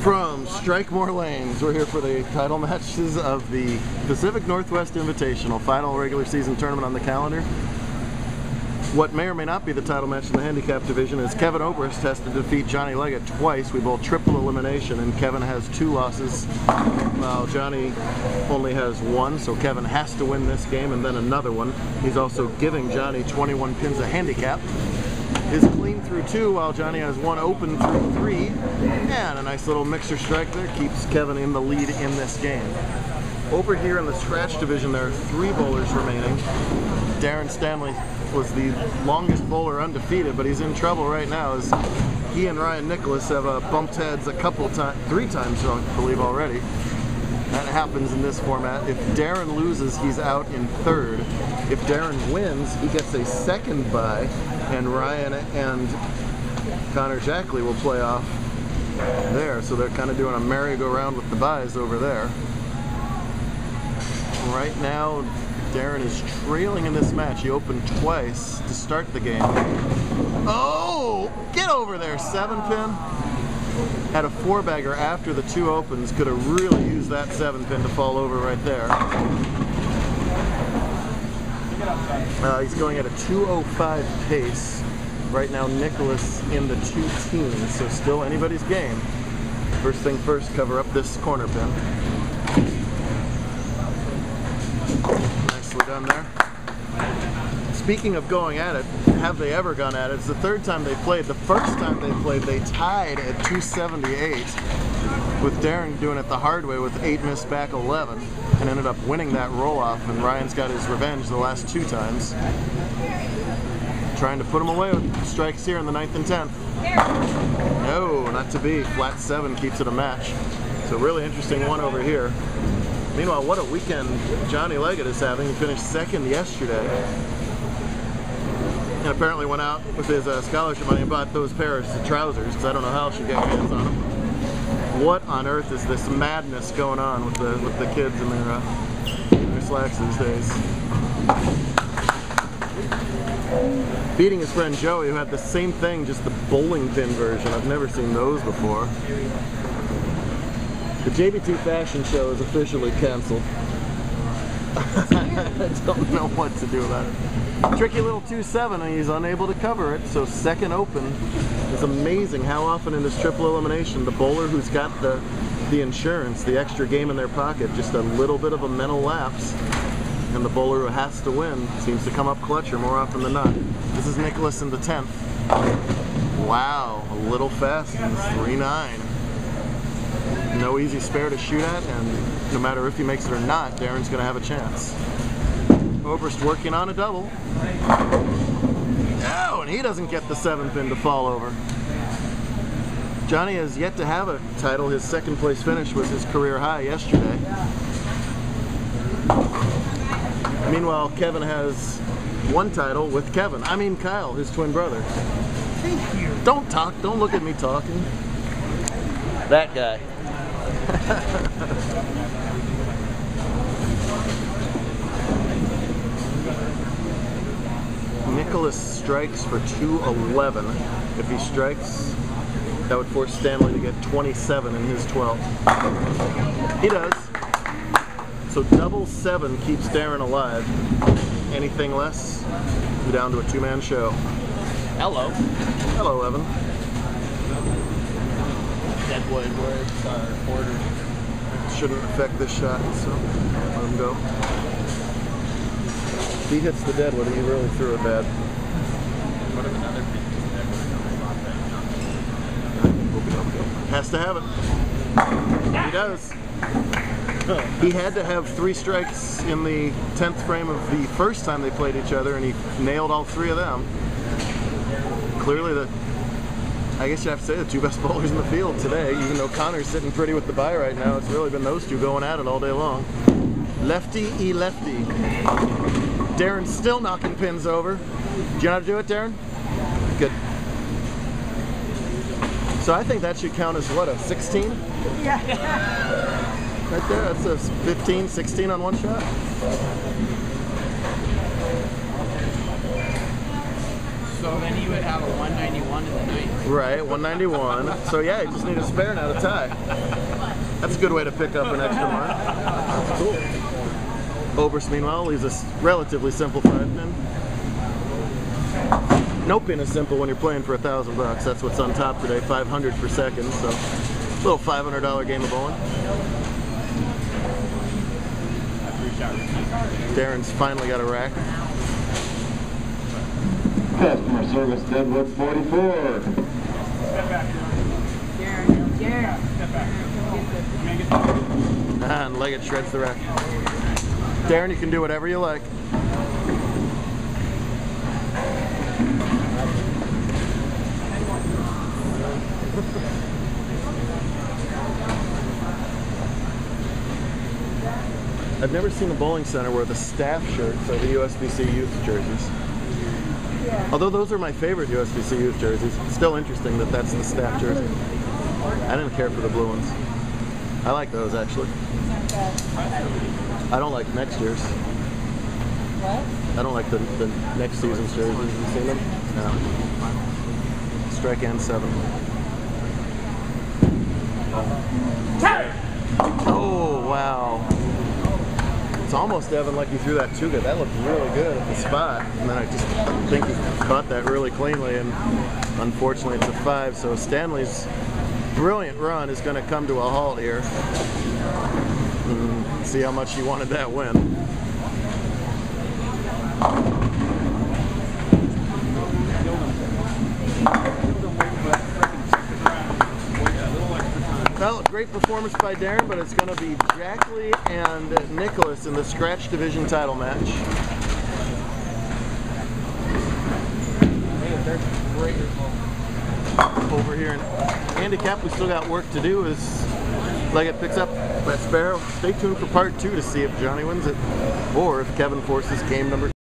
From Strikemore Lanes, we're here for the title matches of the Pacific Northwest Invitational, final regular season tournament on the calendar. What may or may not be the title match in the handicap division is Kevin Obrist has to defeat Johnny Leggett twice. We bowl triple elimination, and Kevin has 2 losses, while Johnny only has 1, so Kevin has to win this game and then another one. He's also giving Johnny 21 pins a handicap. Is clean through 2, while Johnny has 1 open through 3, and a nice little mixer strike there keeps Kevin in the lead in this game. Over here in the scratch division, there are 3 bowlers remaining. Darren Stanley was the longest bowler undefeated, but he's in trouble right now as he and Nikolas have bumped heads a couple times, 3 times I believe already. That happens in this format. If Darren loses, he's out in 3rd. If Darren wins, he gets a 2nd bye, and Ryan and Connor Jackley will play off there. So they're kind of doing a merry-go-round with the byes over there. Right now, Darren is trailing in this match. He opened twice to start the game. Oh! Get over there, 7-pin. Had a 4-bagger after the 2 opens. Could have really used that 7-pin to fall over right there. He's going at a 2:05 pace. Right now, Nikolas in the 2 teens, so still anybody's game. First thing first, cover up this corner pin. Nicely done there. Speaking of going at it, have they ever gone at it? It's the 3rd time they played. The first time they played, they tied at 278, with Darren doing it the hard way with 8 missed back 11, and ended up winning that roll-off, and Ryan's got his revenge the last 2 times. Trying to put him away with strikes here in the 9th and 10th. No, not to be. Flat 7 keeps it a match. So really interesting one over here. Meanwhile, what a weekend Johnny Leggett is having. He finished 2nd yesterday. And apparently went out with his scholarship money and bought those pairs of trousers, because I don't know how she'll get hands on them. What on earth is this madness going on with the kids and their slacks these days? Beating his friend Joey, who had the same thing, just the bowling pin version. I've never seen those before. The JBT fashion show is officially canceled. I don't know what to do about it. Tricky little 2-7, and he's unable to cover it, so 2nd open. It's amazing how often in this triple elimination, the bowler who's got the insurance, the extra game in their pocket, just a little bit of a mental lapse, and the bowler who has to win seems to come up clutcher more often than not. This is Nikolas in the 10th. Wow, a little fast in 3-9. No easy spare to shoot at, and no matter if he makes it or not, Darren's going to have a chance. Obrist working on a double. Oh, and he doesn't get the 7-pin to fall over. Johnny has yet to have a title. His 2nd place finish was his career high yesterday. Meanwhile, Kevin has 1 title with Kyle, his twin brother. Thank you. Don't talk, don't look at me talking. That guy. Nikolas strikes for 211. If he strikes, that would force Stanley to get 27 in his 12th. He does. So double 7 keeps Darren alive. Anything less, you're down to a 2-man show. Hello. Hello, Evan. Deadwood words are ordered. Shouldn't affect this shot, so let him go. If he hits the deadwood, he really threw it bad. What if another piece Has to have it. He does. He had to have 3 strikes in the 10th frame of the first time they played each other, and he nailed all 3 of them. Clearly, I guess you have to say the 2 best bowlers in the field today, even though Connor's sitting pretty with the bye right now. It's really been those 2 going at it all day long. Lefty, lefty. Darren's still knocking pins over. Do you know how to do it, Darren? Good. So I think that should count as what, a 16? Yeah. Right there, that's a 15, 16 on 1 shot. So then he would have a 191 in the ninth. Right, 191. So yeah, you just need a spare now to tie. That's a good way to pick up an extra mark. That's cool. Obrist, meanwhile, leaves a relatively simple 5-pin. No pin is simple when you're playing for $1,000. That's what's on top today, 500 per second. So, a little $500 game of bowling. Darren's finally got a rack. Customer service, Deadwood 44. And Leggett shreds the rack. Darren, you can do whatever you like. I've never seen a bowling center where the staff shirts are the USBC youth jerseys. Although those are my favorite USBC youth jerseys, it's still interesting that that's the staff jersey. I didn't care for the blue ones. I like those actually. I don't like next year's. What? I don't like the next season's jerseys. Have you seen them? No. Strike and 7. Oh, wow. It's almost, Evan, like you threw that too good. That looked really good at the spot. And then I just think he caught that really cleanly, and unfortunately it's a 5. So Stanley's brilliant run is going to come to a halt here. See how much he wanted that win. Well, great performance by Darren, but it's going to be Jackley and Nikolas in the scratch division title match. Over here in handicap, we still got work to do as Leggett picks up that Sparrow. Stay tuned for part 2 to see if Johnny wins it or if Kevin forces game number 2.